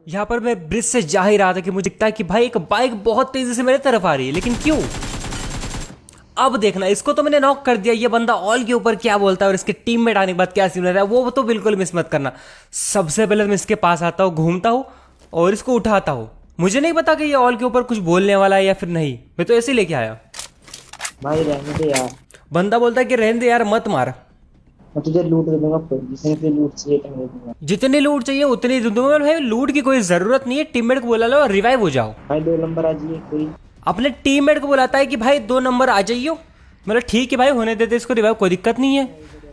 यहाँ पर मैं ब्रिज से जा ही रहा था कि मुझे दिखता है कि भाई एक बाइक बहुत तेजी से मेरे तरफ आ रही है, लेकिन क्यों? अब देखना, इसको तो मैंने नॉक कर दिया। ये बंदा ऑल के ऊपर क्या बोलता है और इसके टीम में आने के बाद क्या सीन रहता है वो तो बिल्कुल मिस मत करना। सबसे पहले मैं इसके पास आता हूँ, घूमता हूँ और इसको उठाता हूँ। मुझे नहीं पता कि ये ऑल के ऊपर कुछ बोलने वाला है या फिर नहीं, मैं तो ऐसे ही लेके आया। भाई रहने दे यार। बंदा बोलता है कि रहने दे यार, मत मार। मैं तुझे लूट दे दूंगा, जितने तुझे लूट चाहिए मैं दे दूंगा। जितनी लूट चाहिए उतनी दे दूंगा। भाई लूट की कोई जरूरत नहीं है, टीममेट को बुला लो और रिवाइव हो जाओ। भाई 2 नंबर आ जाइए कोई। अपने टीममेट को बुलाता है कि भाई 2 नंबर आ जाइयो। मतलब ठीक है भाई, होने देते इसको रिवाइव, कोई दिक्कत नहीं है।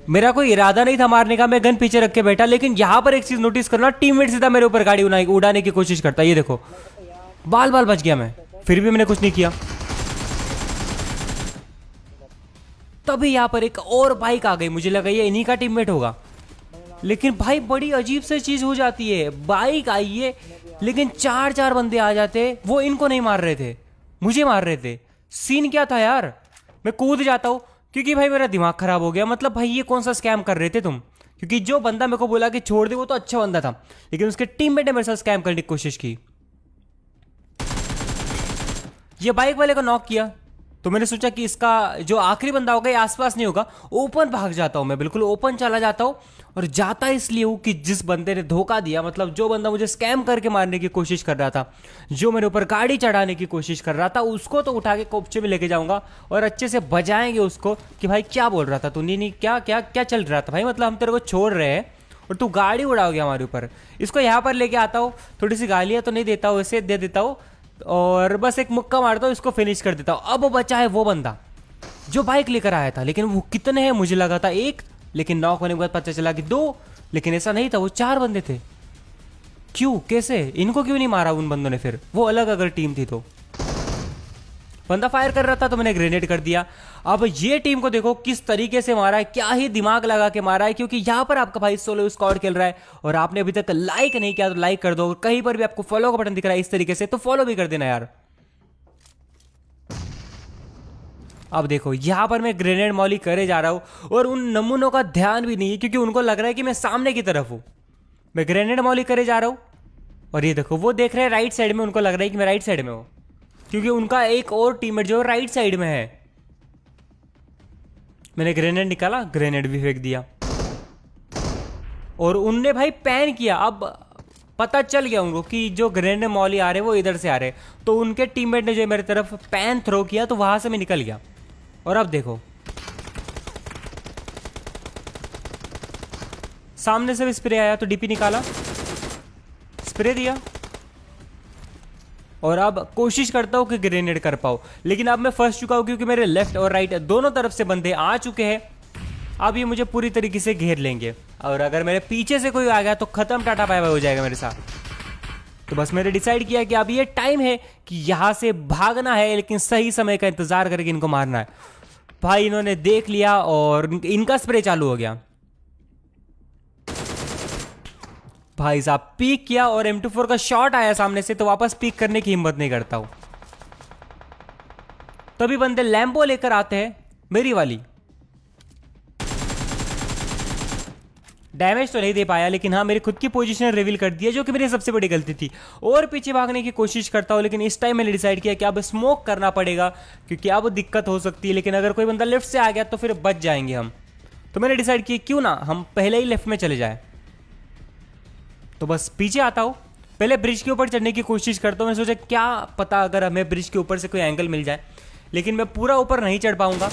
मेरा कोई इरादा नहीं था मारने का, मैं गन पीछे रख के बैठा। लेकिन यहाँ पर एक चीज नोटिस करना, टीममेट सीधा मेरे ऊपर गाड़ी उड़ाने की कोशिश करता है। ये देखो, बाल बाल बच गया मैं, फिर भी मैंने कुछ नहीं किया। तभी यहाँ पर एक और बाइक आ गई, मुझे लगा ये इन्हीं का टीममेट होगा। लेकिन भाई बड़ी अजीब सी चीज हो जाती है, बाइक आई है लेकिन चार चार बंदे आ जाते। वो इनको नहीं मार रहे थे, मुझे मार रहे थे। सीन क्या था यार? मैं कूद जाता हूँ क्योंकि भाई मेरा दिमाग खराब हो गया। मतलब भाई ये कौन सा स्कैम कर रहे थे तुम? क्योंकि जो बंदा मेरे को बोला कि छोड़ दे वो तो अच्छा बंदा था, लेकिन उसके टीममेट ने मेरे साथ स्कैम करने की कोशिश की। ये बाइक वाले को नॉक किया तो मैंने सोचा कि इसका जो आखिरी बंदा होगा ये आसपास नहीं होगा। ओपन भाग जाता हूं मैं, बिल्कुल ओपन चला जाता हूं। और जाता इसलिए हूं कि जिस बंदे ने धोखा दिया, मतलब जो बंदा मुझे स्कैम करके मारने की कोशिश कर रहा था, जो मेरे ऊपर गाड़ी चढ़ाने की कोशिश कर रहा था, उसको तो उठा के कोपचे में लेके जाऊंगा और अच्छे से बजाएंगे उसको कि भाई क्या बोल रहा था तू? नहीं नहीं, क्या क्या क्या चल रहा था भाई? मतलब हम तेरे को छोड़ रहे हैं और तू गाड़ी उड़ाओगे हमारे ऊपर। इसको यहाँ पर लेके आता हूँ, थोड़ी सी गालियाँ तो नहीं देता हूँ, ऐसे दे देता हूँ और बस एक मुक्का मारता हूँ, इसको फिनिश कर देता हूँ। अब बचा है वो बंदा जो बाइक लेकर आया था। लेकिन वो कितने हैं? मुझे लगा था एक, लेकिन नॉक होने के बाद पता चला कि 2। लेकिन ऐसा नहीं था, वो 4 बंदे थे। क्यों? कैसे? इनको क्यों नहीं मारा उन बंदों ने? फिर वो अलग अगर टीम थी तो। बंदा फायर कर रहा था तो मैंने ग्रेनेड कर दिया। अब ये टीम को देखो किस तरीके से मारा है, क्या ही दिमाग लगा के मारा है। क्योंकि यहां पर आपका भाई सोलो स्क्वाड खेल रहा है और आपने अभी तक लाइक नहीं किया तो लाइक कर दो। कहीं पर भी आपको फॉलो का बटन दिख रहा है इस तरीके से तो फॉलो भी कर देना यार। अब देखो यहां पर मैं ग्रेनेड मॉली करे जा रहा हूं और उन नमूनों का ध्यान भी नहीं है क्योंकि उनको लग रहा है कि मैं सामने की तरफ हूं। मैं ग्रेनेड मॉली करे जा रहा हूं और ये देखो वो देख रहे हैं राइट साइड में, उनको लग रहा है कि मैं राइट साइड में हूं क्योंकि उनका एक और टीममेट जो राइट साइड में है। मैंने ग्रेनेड निकाला, ग्रेनेड भी फेंक दिया और उनने भाई पैन किया। अब पता चल गया उनको कि जो ग्रेनेड मॉली आ रहे वो इधर से आ रहे, तो उनके टीममेट ने जो मेरी तरफ पैन थ्रो किया तो वहां से मैं निकल गया। और अब देखो सामने से भी स्प्रे आया तो डीपी निकाला, स्प्रे दिया और अब कोशिश करता हूं कि ग्रेनेड कर पाऊं। लेकिन अब मैं फंस चुका हूं क्योंकि मेरे लेफ्ट और राइट दोनों तरफ से बंदे आ चुके हैं। अब ये मुझे पूरी तरीके से घेर लेंगे और अगर मेरे पीछे से कोई आ गया तो खत्म, टाटा बाय बाय हो जाएगा मेरे साथ। तो बस मैंने डिसाइड किया कि अब ये टाइम है कि यहां से भागना है, लेकिन सही समय का इंतजार करके इनको मारना है। भाई इन्होंने देख लिया और इनका स्प्रे चालू हो गया। भाई साहब पीक किया और M24 का शॉट आया सामने से तो वापस पीक करने की हिम्मत नहीं करता हूं। तभी बंदे लैम्बो लेकर आते हैं मेरी वाली। डैमेज तो नहीं दे पाया लेकिन हाँ मेरी खुद की पोजीशन रिवील कर दिया, जो कि मेरी सबसे बड़ी गलती थी। और पीछे भागने की कोशिश करता हूँ लेकिन इस टाइम मैंने डिसाइड किया कि अब स्मोक करना पड़ेगा क्योंकि अब दिक्कत हो सकती है। लेकिन अगर कोई बंदा लेफ्ट से आ गया तो फिर बच जाएंगे हम। तो मैंने डिसाइड किया क्यों ना हम पहले ही लेफ्ट में चले जाए। तो बस पीछे आता हूँ, पहले ब्रिज के ऊपर चढ़ने की कोशिश करता हूँ। मैं सोचा क्या पता अगर हमें ब्रिज के ऊपर से कोई एंगल मिल जाए, लेकिन मैं पूरा ऊपर नहीं चढ़ पाऊंगा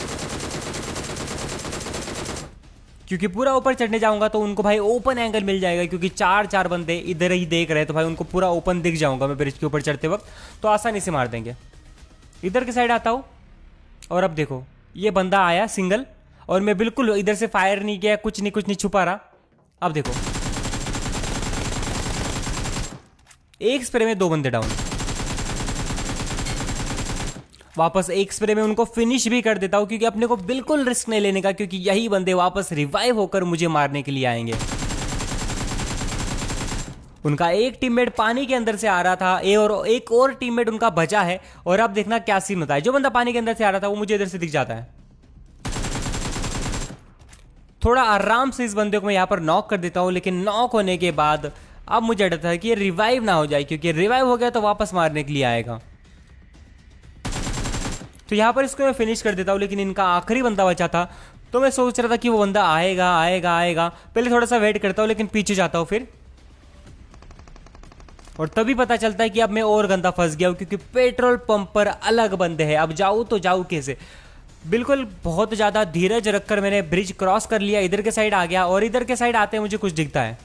क्योंकि पूरा ऊपर चढ़ने जाऊंगा तो उनको भाई ओपन एंगल मिल जाएगा क्योंकि चार चार बंदे इधर ही देख रहे हैं। तो भाई उनको पूरा ओपन दिख जाऊंगा मैं ब्रिज के ऊपर चढ़ते वक्त, तो आसानी से मार देंगे। इधर की साइड आता हूँ और अब देखो ये बंदा आया सिंगल और मैं बिल्कुल इधर से फायर नहीं किया, कुछ नहीं छुपा रहा। अब देखो एक स्प्रे में 2 बंदे डाउन। वापस एक स्प्रे में उनको फिनिश भी कर देता हूं क्योंकि अपने को बिल्कुल रिस्क नहीं लेने का, क्योंकि यही बंदे वापस रिवाइव होकर मुझे मारने के लिए आएंगे। उनका एक टीममेट पानी के अंदर से आ रहा था और एक और टीममेट उनका बचा है। और अब देखना क्या सीन होता है, जो बंदा पानी के अंदर से आ रहा था वो मुझे इधर से दिख जाता है। थोड़ा आराम से इस बंदे को मैं यहां पर नॉक कर देता हूं, लेकिन नॉक होने के बाद अब मुझे डर था कि ये रिवाइव ना हो जाए, क्योंकि रिवाइव हो गया तो वापस मारने के लिए आएगा। तो यहाँ पर इसको मैं फिनिश कर देता हूँ, लेकिन इनका आखिरी बंदा बचा था। तो मैं सोच रहा था कि वो बंदा आएगा आएगा आएगा, पहले थोड़ा सा वेट करता हूँ, लेकिन पीछे जाता हूँ फिर। और तभी पता चलता है कि अब मैं और गंदा फंस गया हूँ, क्योंकि पेट्रोल पंप पर अलग बंदे हैं। अब जाऊँ तो जाऊँ कैसे? बिल्कुल बहुत ज़्यादा धीरज रखकर मैंने ब्रिज क्रॉस कर लिया, इधर के साइड आ गया, और इधर के साइड आते हैं मुझे कुछ दिखता है।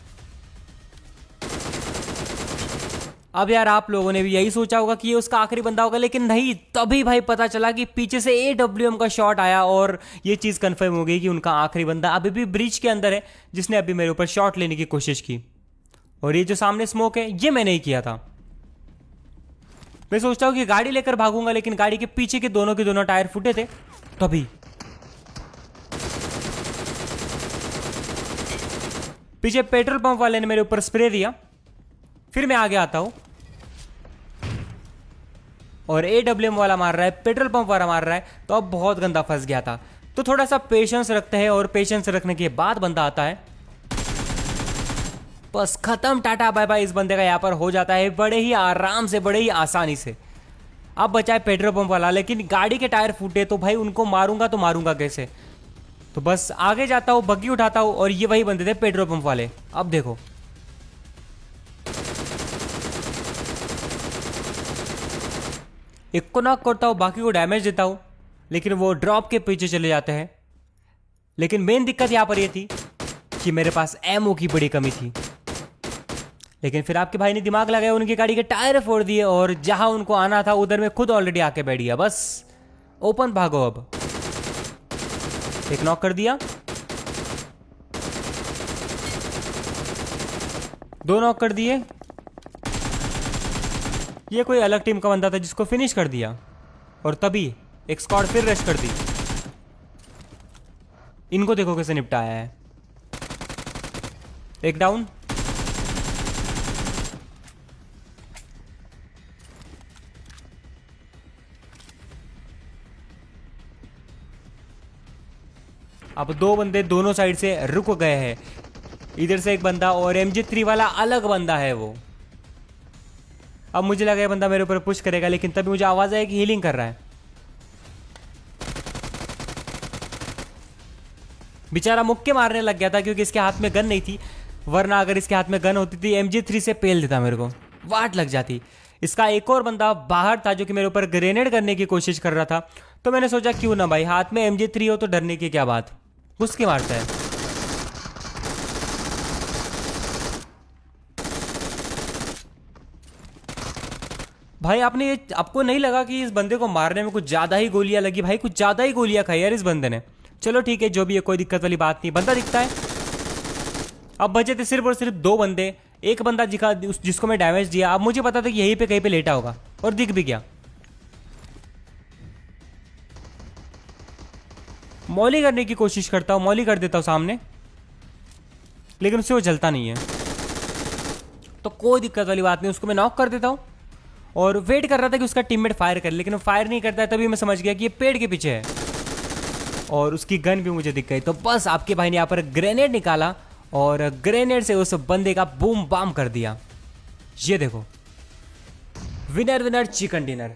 अब यार आप लोगों ने भी यही सोचा होगा कि ये उसका आखिरी बंदा होगा, लेकिन नहीं। तभी भाई पता चला कि पीछे से AWM का शॉट आया, और ये चीज़ कंफर्म हो गई कि उनका आखिरी बंदा अभी भी ब्रिज के अंदर है, जिसने अभी मेरे ऊपर शॉट लेने की कोशिश की। और ये जो सामने स्मोक है, ये मैंने ही किया था। मैं सोचता हूँ कि गाड़ी लेकर भागूंगा, लेकिन गाड़ी के पीछे के दोनों टायर फूटे थे। तभी पीछे पेट्रोल पंप वाले ने मेरे ऊपर स्प्रे दिया। फिर मैं आगे आता हूं और AWM वाला मार रहा है, पेट्रोल पंप वाला मार रहा है। तो अब बहुत गंदा फंस गया था। तो थोड़ा सा पेशेंस रखते हैं, और पेशेंस रखने के बाद बंदा आता है। बस खत्म, टाटा बाय बाय। इस बंदे का यहाँ पर हो जाता है बड़े ही आराम से, बड़े ही आसानी से। अब बचा है पेट्रोल पंप वाला, लेकिन गाड़ी के टायर फूटे, तो भाई उनको मारूंगा तो मारूंगा कैसे? तो बस आगे जाता हूँ, बग्गी उठाता हूँ, और ये वही बंदे थे पेट्रोल पंप वाले। अब देखो, एक को नॉक करता हूँ, बाकी को डैमेज देता हूँ, लेकिन वो ड्रॉप के पीछे चले जाते हैं। लेकिन मेन दिक्कत यहाँ पर ये थी कि मेरे पास एमओ की बड़ी कमी थी। लेकिन फिर आपके भाई ने दिमाग लगाया, उनकी गाड़ी के टायर फोड़ दिए, और जहां उनको आना था उधर में खुद ऑलरेडी आके बैठ गया। बस ओपन भागो। अब एक नॉक कर दिया, 2 नॉक कर दिए। ये कोई अलग टीम का बंदा था जिसको फिनिश कर दिया, और तभी एक स्क्वाड फिर रश कर दी। इनको देखो कैसे निपटाया है। एक डाउन। अब 2 बंदे दोनों साइड से रुक गए हैं। इधर से एक बंदा, और MG3 वाला अलग बंदा है वो। अब मुझे लगा ये बंदा मेरे ऊपर पुश करेगा, लेकिन तभी मुझे आवाज आई कि हीलिंग कर रहा है। बेचारा मुक्के मारने लग गया था, क्योंकि इसके हाथ में गन नहीं थी, वरना अगर इसके हाथ में गन होती थी MG3 से पेल देता, मेरे को वाट लग जाती। इसका एक और बंदा बाहर था जो कि मेरे ऊपर ग्रेनेड करने की कोशिश कर रहा था। तो मैंने सोचा क्यों ना भाई, हाथ में MG3 हो तो डरने की क्या बात, घुस के मारता है। भाई आपको नहीं लगा कि इस बंदे को मारने में कुछ ज्यादा ही गोलियां लगी? भाई कुछ ज्यादा ही गोलियां खाई यार इस बंदे ने। चलो ठीक है, जो भी है, कोई दिक्कत वाली बात नहीं। बंदा दिखता है। अब बचे थे सिर्फ और सिर्फ 2 बंदे। एक बंदा जिसको मैं डैमेज दिया, अब मुझे पता था कि यहीं पे कहीं पे लेटा होगा, और दिख भी गया। मौली करने की कोशिश करता हूं, मौली कर देता हूं सामने, लेकिन उससे वो जलता नहीं है। तो कोई दिक्कत वाली बात नहीं, उसको मैं नॉक कर देता हूं, और वेट कर रहा था कि उसका टीममेट फायर करे, लेकिन वो फायर नहीं करता है। तभी मैं समझ गया कि ये पेड़ के पीछे है, और उसकी गन भी मुझे दिख गई। तो बस आपके भाई ने यहाँ पर ग्रेनेड निकाला, और ग्रेनेड से उस बंदे का बूम बाम कर दिया। ये देखो, विनर विनर चिकन डिनर।